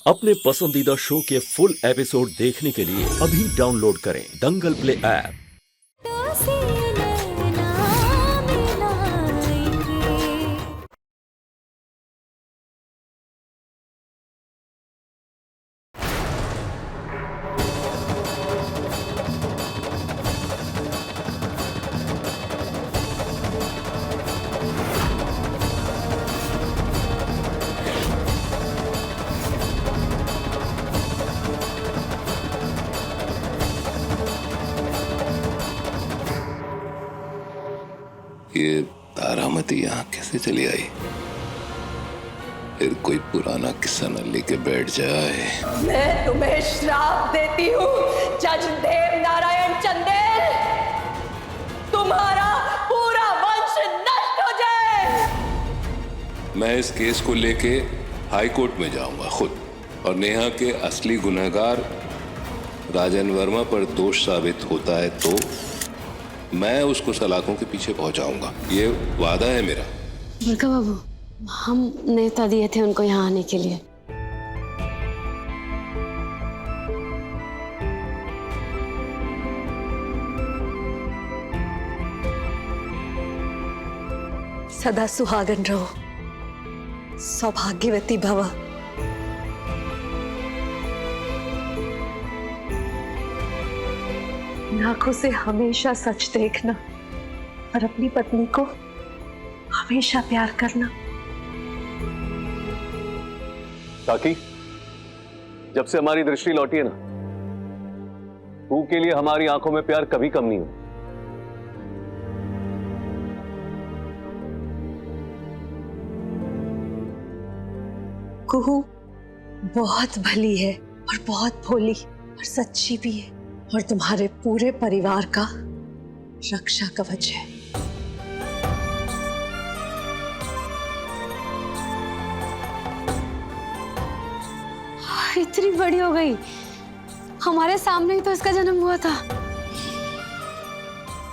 अपने पसंदीदा शो के फुल एपिसोड देखने के लिए अभी डाउनलोड करें दंगल प्ले ऐप। ये तारामती यहाँ कैसे चली आई? फिर कोई पुराना किस्सा न लेके बैठ जाए। मैं तुम्हें श्राप देती हूँ जज देव नारायण चंदेल, तुम्हारा पूरा वंश नष्ट हो जाए। मैं इस केस को लेके हाई कोर्ट में जाऊंगा खुद, और नेहा के असली गुनहगार राजन वर्मा पर दोष साबित होता है तो मैं उसको सलाखों के पीछे पहुंचाऊंगा। ये वादा है मेरा। बड़का बाबू, हम नेता दिए थे उनको यहाँ आने के लिए। सदा सुहागन रहो, सौभाग्यवती भव। आंखों से हमेशा सच देखना और अपनी पत्नी को हमेशा प्यार करना। काकी, जब से हमारी दृष्टि लौटी है ना, तू के लिए हमारी आंखों में प्यार कभी कम नहीं हो। कुहू बहुत भली है और बहुत भोली और सच्ची भी है, और तुम्हारे पूरे परिवार का रक्षा कवच है। इतनी बड़ी हो गई, हमारे सामने ही तो इसका जन्म हुआ था।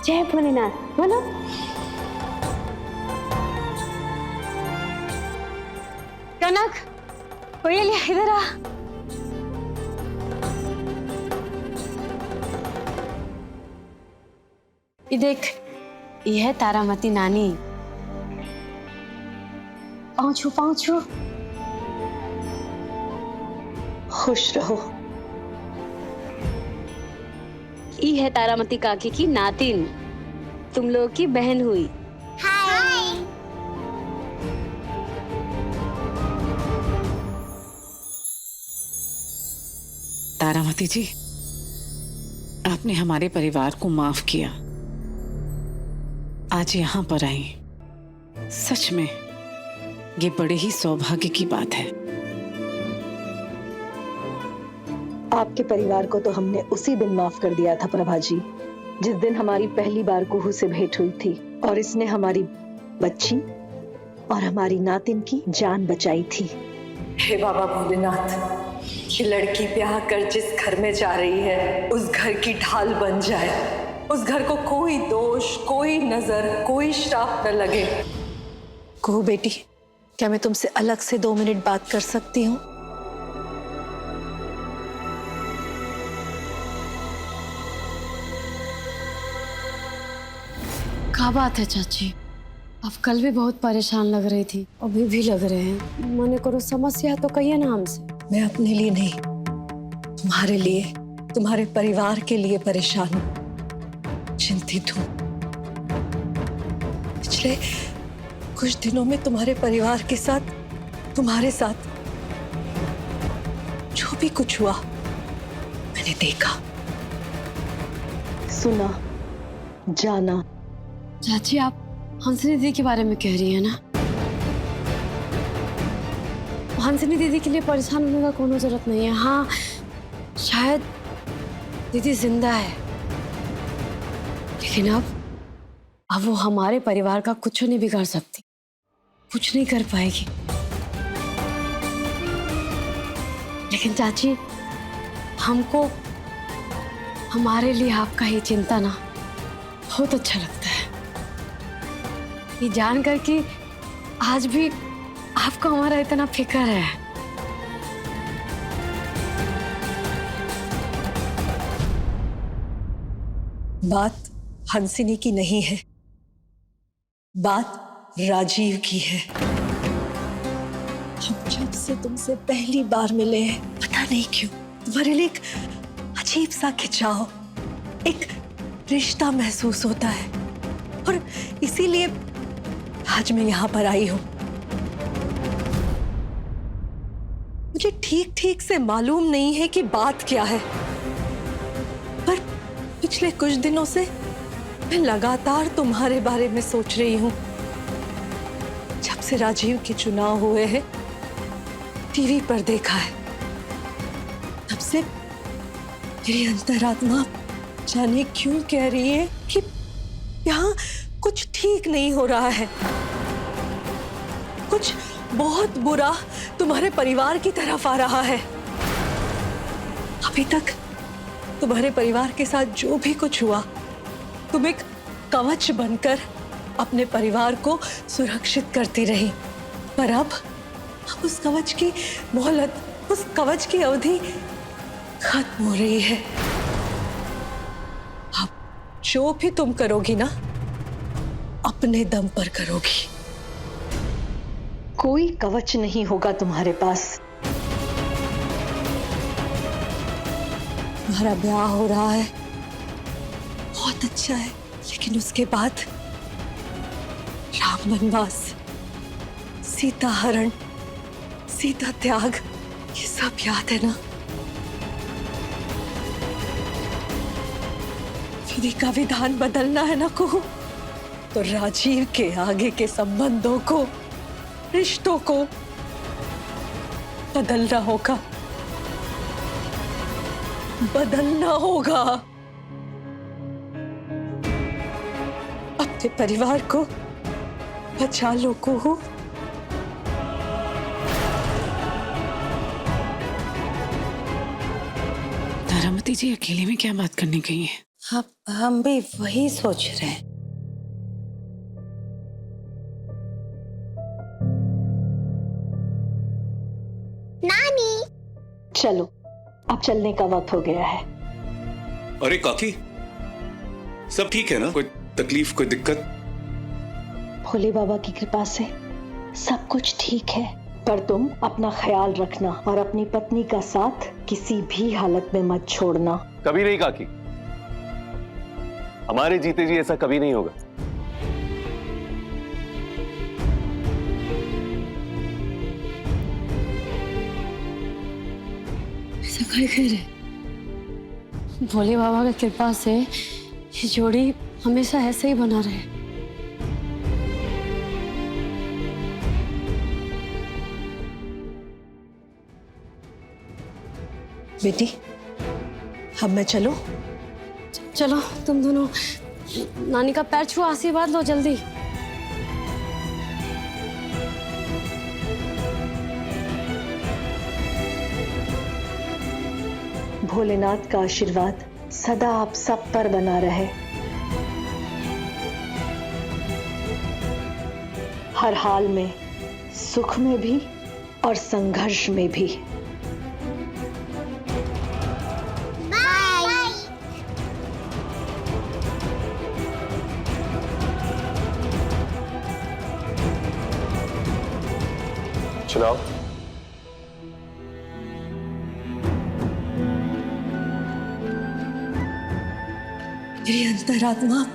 जय भोलेनाथ, बोलो। कनक, कोयलिया इधर आ। ये देख, ये है तारामती नानी। पाँचू पाँचू। खुश रहो। ये है तारामती काकी की नातिन, तुम लोग की बहन हुई। हाय। तारामती जी, आपने हमारे परिवार को माफ किया, आज यहाँ पर आई। सच में ये बड़े ही सौभाग्य की बात है। आपके परिवार को तो हमने उसी दिन माफ कर दिया था प्रभा जी, जिस दिन हमारी पहली बार कुहू से भेंट हुई थी और इसने हमारी बच्ची और हमारी नातिन की जान बचाई थी। हे बाबा भोलेनाथ, ये लड़की ब्याह कर जिस घर में जा रही है उस घर की ढाल बन जाए, उस घर को कोई दोष, कोई नजर, कोई श्राप न लगे। कुहू बेटी, क्या मैं तुमसे अलग से 2 मिनट बात कर सकती हूँ? क्या बात है चाची? आप कल भी बहुत परेशान लग रही थी, अभी भी लग रहे हैं। मने करो समस्या तो कहिए ना हमसे। मैं अपने लिए नहीं, तुम्हारे लिए, तुम्हारे परिवार के लिए परेशान हूँ, चिंतित हूँ। पिछले कुछ दिनों में तुम्हारे परिवार के साथ, तुम्हारे साथ जो भी कुछ हुआ मैंने देखा, सुना, जाना। चाची, आप हंसनी दीदी के बारे में कह रही है ना? हंसनी दीदी के लिए परेशान होने का कोई जरूरत नहीं है। हाँ, शायद दीदी जिंदा है, लेकिन अब वो हमारे परिवार का कुछ नहीं बिगाड़ सकती, कुछ नहीं कर पाएगी। लेकिन चाची, हमको हमारे लिए आपका ये चिंता ना बहुत अच्छा लगता है। ये जानकर कि आज भी आपको हमारा इतना फिक्र है। बात हंसिनी की नहीं है, बात राजीव की है। हम जब से तुमसे पहली बार मिले हैं, पता नहीं क्यों तुम्हारे लिए एक अजीब सा खिंचाव, एक रिश्ता महसूस होता है, और इसीलिए आज मैं यहां पर आई हूं। मुझे ठीक ठीक से मालूम नहीं है कि बात क्या है, पर पिछले कुछ दिनों से मैं लगातार तुम्हारे बारे में सोच रही हूं। जब से राजीव के चुनाव हुए हैं, टीवी पर देखा है, तब से मेरी अंतरात्मा जाने क्यों कह रही है कि यहाँ कुछ ठीक नहीं हो रहा है। कुछ बहुत बुरा तुम्हारे परिवार की तरफ आ रहा है। अभी तक तुम्हारे परिवार के साथ जो भी कुछ हुआ, तुम एक कवच बनकर अपने परिवार को सुरक्षित करती रही, पर अब उस कवच की मोहलत, उस कवच की अवधि खत्म हो रही है। अब जो भी तुम करोगी ना, अपने दम पर करोगी। कोई कवच नहीं होगा तुम्हारे पास। तुम्हारा ब्याह हो रहा है, बहुत अच्छा है, लेकिन उसके बाद राम वनवास, सीता हरण, सीता त्याग, ये सब याद है ना? विधि का विधान बदलना है ना को, तो राजीव के आगे के संबंधों को, रिश्तों को बदलना होगा, बदलना होगा। अपने परिवार को बचा लो को। तारामती जी अकेले में क्या बात करने गई है? हम भी वही सोच रहे हैं। नानी, चलो, अब चलने का वक्त हो गया है। अरे काकी, सब ठीक है ना? कोई तकलीफ, कोई दिक्कत? भोले बाबा की कृपा से सब कुछ ठीक है, पर तुम अपना ख्याल रखना और अपनी पत्नी का साथ किसी भी हालत में मत छोड़ना। कभी नहीं काकी, हमारे जीते जी ऐसा कभी नहीं होगा। ऐसा कह रहे, भोले बाबा की कृपा से ये जोड़ी हमेशा ऐसे ही बना रहे। बेटी, अब मैं चलूं? चलो, तुम दोनों नानी का पैर छुओ, आशीर्वाद लो जल्दी। भोलेनाथ का आशीर्वाद सदा आप सब पर बना रहे। हर हाल में, सुख में भी और संघर्ष में भी। चलाओ। मेरी अंतरात्मा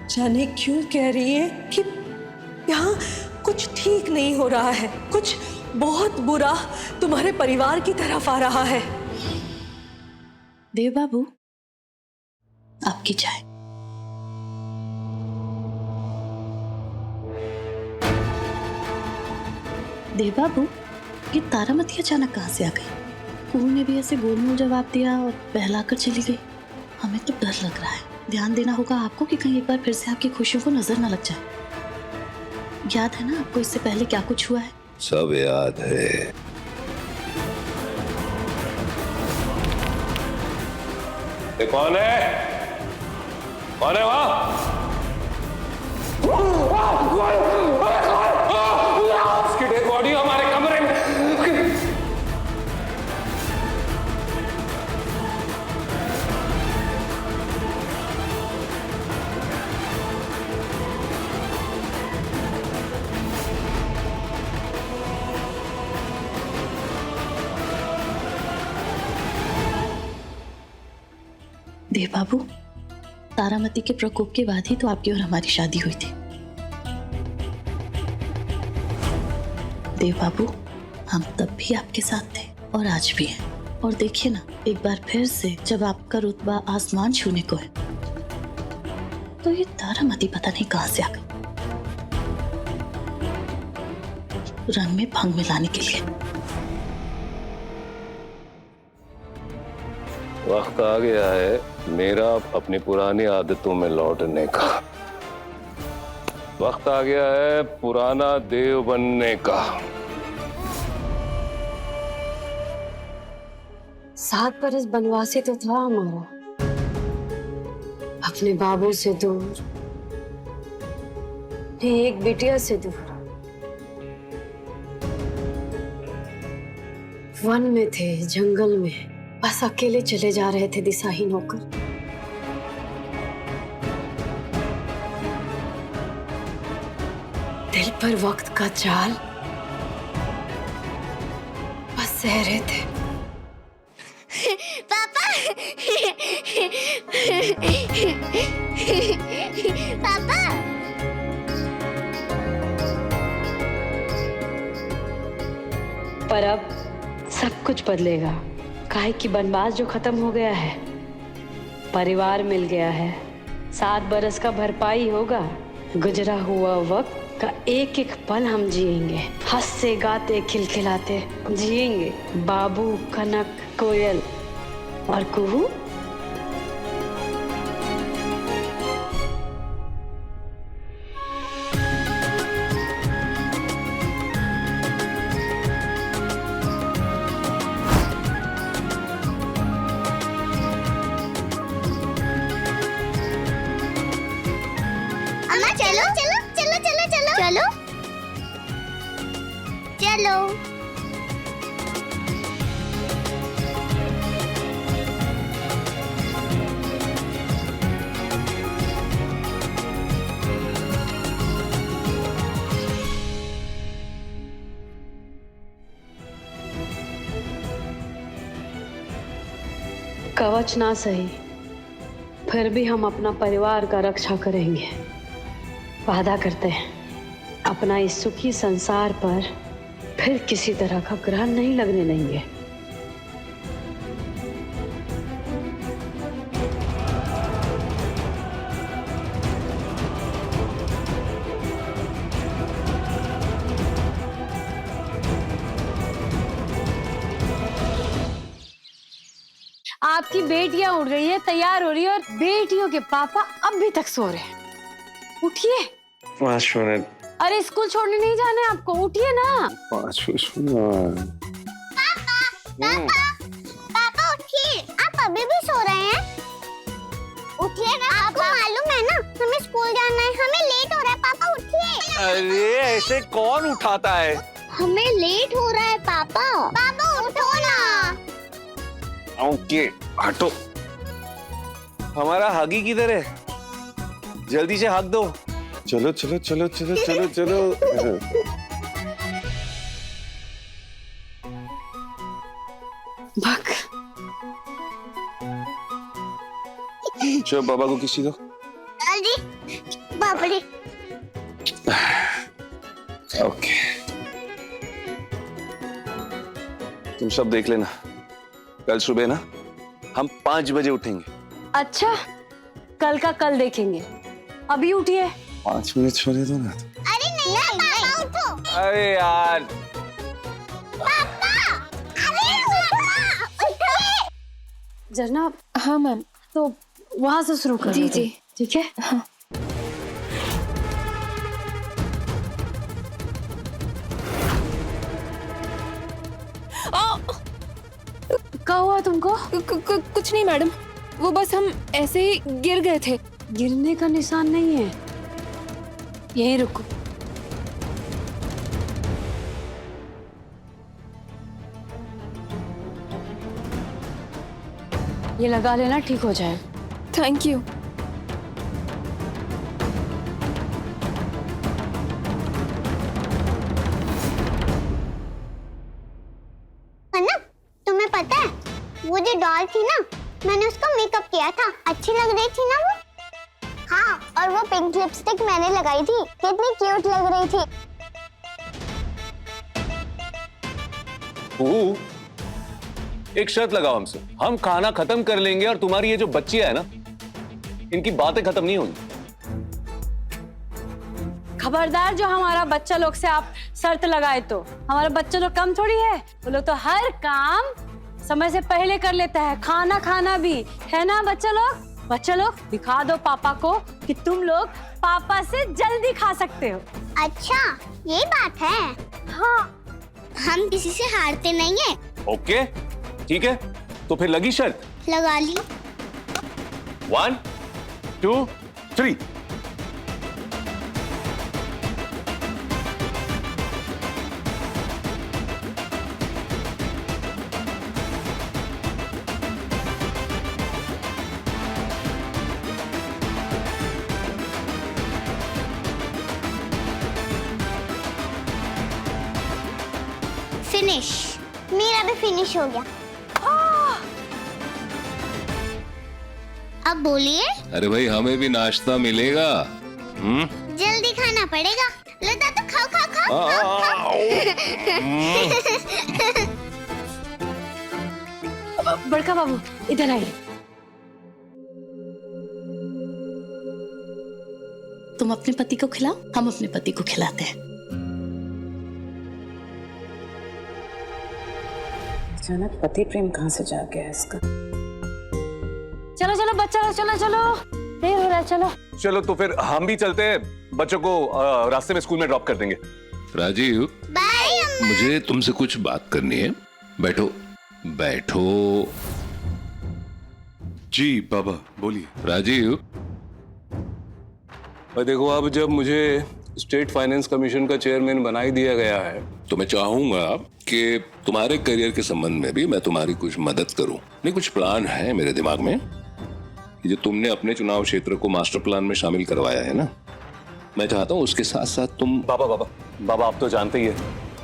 जाने क्यों कह रही है कि यहाँ कुछ ठीक नहीं हो रहा है। कुछ बहुत बुरा तुम्हारे परिवार की तरफ आ रहा है। देव बाबू, आपकी चाय। देव बाबू, ये तारामती अचानक कहाँ से आ गई? कुहू ने भी ऐसे गोलमोल जवाब दिया और बहलाकर चली गई। हमें तो डर लग रहा है। ध्यान देना होगा आपको कि कहीं एक बार फिर से आपकी खुशियों को नजर न लग जाए। याद है ना आपको इससे पहले क्या कुछ हुआ है? सब याद है। ये कौन है? कौन है वहां? उसकी डेड बॉडी हमारे कमरे में। देव बाबू, तारामती के प्रकोप के बाद ही तो आपकी और हमारी शादी हुई थी। देव बाबू, हम तब भी आपके साथ थे और आज भी हैं। और देखिए ना, एक बार फिर से जब आपका रुतबा आसमान छूने को है, तो ये तारामती पता नहीं कहां से आ गई, रंग में भंग मिलाने के लिए। वक्त आ गया है मेरा अपनी पुरानी आदतों में लौटने का। वक्त आ गया है पुराना देव बनने का। 7 बरस बनवासी तो था हमारा, अपने बाबू से दूर, अपनी एक बिटिया से दूर। वन में थे, जंगल में, बस अकेले चले जा रहे थे दिशाहीन होकर। दिल पर वक्त का जाल बस सह रहे थे। पापा पापा पर अब सब कुछ बदलेगा। काहे कि बनवास जो खत्म हो गया है, परिवार मिल गया है, 7 बरस का भरपाई होगा। गुजरा हुआ वक्त का एक एक पल हम जिएंगे, हंसते गाते खिलखिलाते जिएंगे। बाबू, कनक, कोयल और कुहू। अम्मा चलो चलो चलो चलो चलो चलो चलो। कवच ना सही, फिर भी हम अपना परिवार का रक्षा करेंगे। वादा करते हैं, अपना इस सुखी संसार पर फिर किसी तरह का ग्रहण नहीं लगने देंगे। आपकी बेटियां उड़ रही है, तैयार हो रही है, और बेटियों के पापा अब भी तक सो रहे हैं। उठिए। 5 मिनट। अरे स्कूल छोड़ने नहीं जाना है आपको, उठिए ना। 5 मिनट। पापा उठिए, आप अभी भी सो रहे हैं? उठिए ना, आपको मालूम है ना हमें स्कूल जाना है, हमें लेट हो रहा है। पापा उठिए। अरे ऐसे कौन उठाता है? हमें लेट हो रहा है पापा। पापा उठो ना। ओके, हटो। हमारा हगी किधर है? जल्दी से हक दो। चलो चलो चलो चलो चलो चलो। भग। चलो बाबा को किसी दो। जल्दी बाबरी। ओके, तुम सब देख लेना, कल सुबह ना हम 5 बजे उठेंगे। अच्छा, कल का कल देखेंगे, अभी उठिए। 5 मिनट छोड़े दो ना। अरे नहीं पापा उठो। अरे यार पापा, अरे उठो। झरना। हाँ मैम। तो वहां से शुरू कर। जी जी ठीक है। हाँ। क्या हुआ तुमको? कुछ नहीं मैडम, वो बस हम ऐसे ही गिर गए थे। गिरने का निशान नहीं है, यहीं रुको। ये लगा लेना, ठीक हो जाए। Thank you. ना तुम्हें पता है वो जो डॉल थी ना, मैंने उसका मेकअप किया था, अच्छी लग रही थी ना वो? हाँ, और वो पिंक लिपस्टिक मैंने लगाई थी, कितनी क्यूट लग रही थी। एक शर्त लगाओ हमसे, हम खाना खत्म कर लेंगे और तुम्हारी ये जो बच्चियां है ना, इनकी बातें खत्म नहीं होंगी। खबरदार, जो हमारा बच्चा लोग से आप शर्त लगाए तो हमारा बच्चा लोग कम थोड़ी है। वो लोग तो हर काम समय से पहले कर लेता है, खाना खाना भी, है ना बच्चा लोग? बच्चा लोग दिखा दो पापा को कि तुम लोग पापा से जल्दी खा सकते हो। अच्छा, ये बात है। हाँ, हम किसी से हारते नहीं है। ओके, ठीक है, तो फिर लगी शर्त? लगा ली। 1 2 3। फिनिश। मेरा भी फिनिश हो गया। अब बोलिए। अरे भाई, हमें भी नाश्ता मिलेगा। जल्दी खाना पड़ेगा। लता तो खाओ खाओ खाओ, खाओ। बड़का बाबू इधर आइए। तुम अपने पति को खिलाओ, हम अपने पति को खिलाते हैं। अचानक पति प्रेम कहाँ से जा गया इसका? चलो चलो बच्चा लोग, चलो चलो, देर हो रहा है, चलो। चलो तो फिर हम भी चलते हैं, बच्चों को रास्ते में स्कूल में ड्रॉप कर देंगे। राजीव, बाय अम्मा। मुझे तुमसे कुछ बात करनी है। बैठो बैठो। जी बाबा बोलिए। राजीव, देखो, अब जब मुझे स्टेट फाइनेंस कमीशन का चेयरमैन बना ही दिया गया है, तो मैं चाहूंगा कि तुम्हारे करियर के संबंध में भी मैं तुम्हारी कुछ मदद करूं। नहीं, कुछ प्लान है मेरे दिमाग में। ये जो तुमने अपने चुनाव क्षेत्र को मास्टर प्लान में शामिल करवाया है ना, मैं चाहता हूं उसके साथ साथ तुम। बाबा आप तो जानते ही है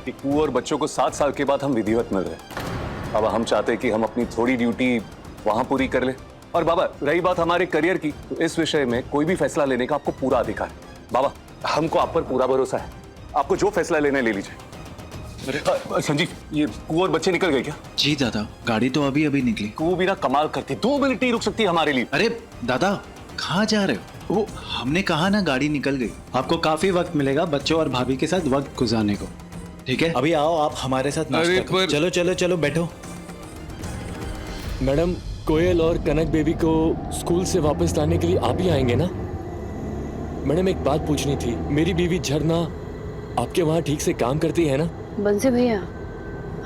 कि कू और बच्चों को 7 साल के बाद हम विधिवत मिल रहे हैं। बाबा, हम चाहते हैं कि हम अपनी थोड़ी ड्यूटी वहां पूरी कर ले। और बाबा, रही बात हमारे करियर की, तो इस विषय में कोई भी फैसला लेने का आपको पूरा अधिकार है। बाबा, हमको आप पर पूरा भरोसा है, आपको जो फैसला लेना ले लीजिए। संजीव, ये कू और बच्चे निकल गए क्या? जी दादा, गाड़ी तो अभी अभी निकली। कू भी ना कमाल करती, 2 मिनट नहीं रुक सकती हमारे लिए। अरे दादा, कहाँ जा रहे हो? वो हमने कहा ना गाड़ी निकल गई। आपको काफी वक्त मिलेगा बच्चों और भाभी के साथ वक्त गुजारने को, ठीक है? अभी आओ, आप हमारे साथ नाश्ता करो। चलो चलो चलो बैठो। मैडम, कोयल और कनक बेबी को स्कूल से वापस लाने के लिए आप ही आएंगे ना? मैडम, एक बात पूछनी थी। मेरी बीवी झरना आपके वहाँ ठीक से काम करती है ना? बंसी भैया,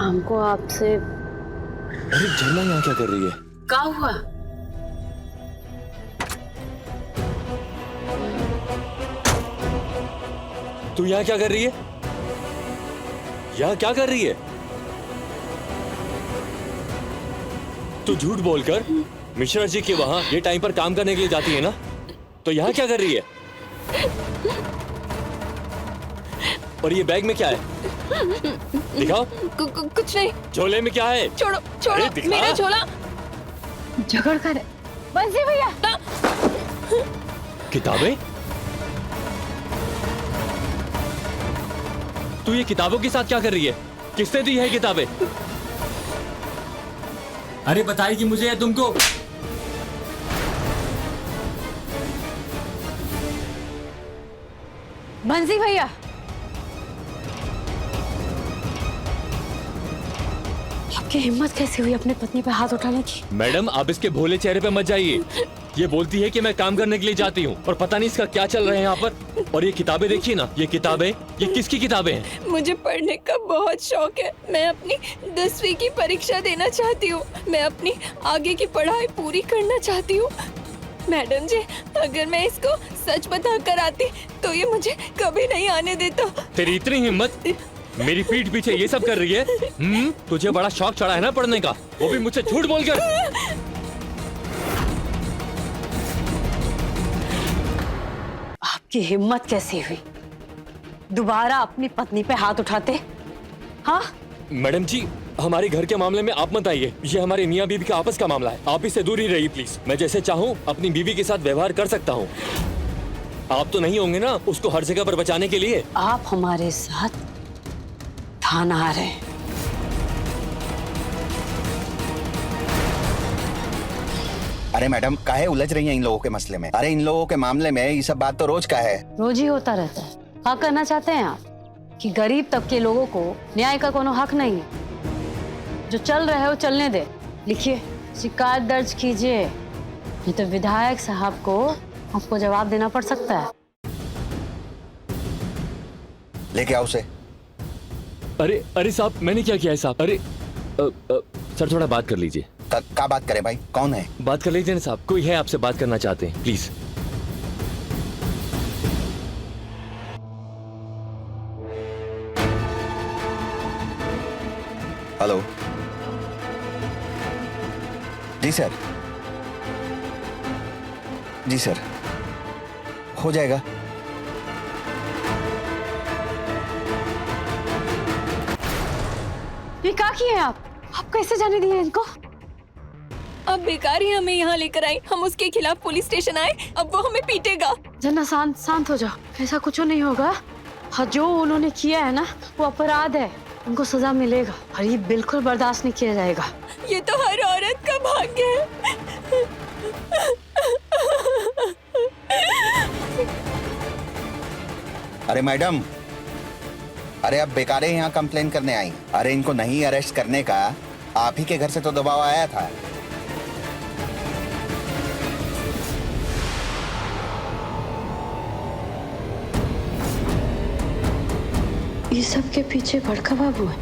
हमको आपसे। अरे झरना यहाँ क्या कर रही है? क्या हुआ? तू यहाँ क्या कर रही है? यहाँ क्या कर रही है? तू झूठ बोलकर मिश्रा जी के वहाँ ये टाइम पर काम करने के लिए जाती है ना? तो यहाँ क्या कर रही है? और ये बैग में क्या है? दिखाओ। कुछ नहीं। झोले में क्या है? छोड़ो छोड़ो, मेरा झोला। झगड़ कर बंसी भैया। किताबें? तू ये किताबों के साथ क्या कर रही है? किसने दी है किताबें? अरे बताएगी मुझे या तुमको? बंसी भैया, आपकी हिम्मत कैसे हुई अपने पत्नी पे हाथ उठाने की? मैडम, आप इसके भोले चेहरे पे मत जाइए। ये बोलती है कि मैं काम करने के लिए जाती हूँ, और पता नहीं इसका क्या चल रहा है यहाँ पर। और ये किताबें देखिए ना, ये किताबें, ये किसकी किताबें हैं? मुझे पढ़ने का बहुत शौक है। मैं अपनी 10वीं की परीक्षा देना चाहती हूँ। मैं अपनी आगे की पढ़ाई पूरी करना चाहती हूँ। मैडम जी, अगर मैं इसको सच बता कर आती तो ये मुझे कभी नहीं आने देता। तेरी इतनी हिम्मत, मेरी पीठ पीछे ये सब कर रही है? तुझे बड़ा शौक चढ़ा है ना पढ़ने का, वो भी मुझसे झूठ बोलकर। आपकी हिम्मत कैसे हुई दोबारा अपनी पत्नी पे हाथ उठाते? हाँ मैडम जी, हमारे घर के मामले में आप मत आइए। ये हमारे मियाँ बीवी का आपस का मामला है। आप इससे दूर ही रहिए प्लीज। मैं जैसे चाहूँ अपनी बीवी के साथ व्यवहार कर सकता हूँ। आप तो नहीं होंगे ना उसको हर जगह पर बचाने के लिए। आप हमारे साथ थाना आ रहे हैं। अरे मैडम, काहे उलझ रही हैं इन लोगों के मसले में? अरे इन लोगों के मामले में ये सब बात तो रोज का है। रोज ही होता रहता है। क्या करना चाहते हैं आप कि गरीब तबके लोगों को न्याय का कोनो हक नहीं है? जो चल रहा है वो चलने दे। लिखिए, शिकायत दर्ज कीजिए, नहीं तो विधायक साहब को आपको जवाब देना पड़ सकता है। लेके आओ उसे। अरे अरे साहब, मैंने क्या किया है साहब? अरे सर थोड़ा बात कर लीजिए। क्या बात करें भाई? कौन है? बात कर लीजिए ना साहब, कोई है आपसे बात करना चाहते हैं, प्लीज। हेलो जी सर। जी सर, हो जाएगा। ये क्या किए आप कैसे जाने दिए इनको? अब बेकार ही हमें यहाँ लेकर आई। हम उसके खिलाफ पुलिस स्टेशन आए, अब वो हमें पीटेगा। जना शांत हो जाओ। ऐसा कुछ नहीं होगा। हाँ, जो उन्होंने किया है ना वो अपराध है, उनको सजा मिलेगा और ये बिल्कुल बर्दाश्त नहीं किया जाएगा। ये तो हर औरत का भाग्य है। अरे मैडम, अरे अब बेकार यहाँ कंप्लेन करने आई? अरे इनको नहीं अरेस्ट करने का आप ही के घर से तो दबाव आया था। ये सब के पीछे बड़का बाबू है।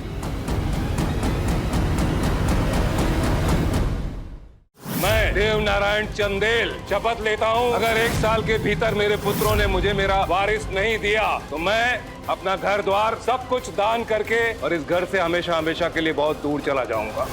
मैं देव नारायण चंदेल शपथ लेता हूँ, अगर 1 साल के भीतर मेरे पुत्रों ने मुझे मेरा वारिस नहीं दिया तो मैं अपना घर द्वार सब कुछ दान करके और इस घर से हमेशा हमेशा के लिए बहुत दूर चला जाऊंगा।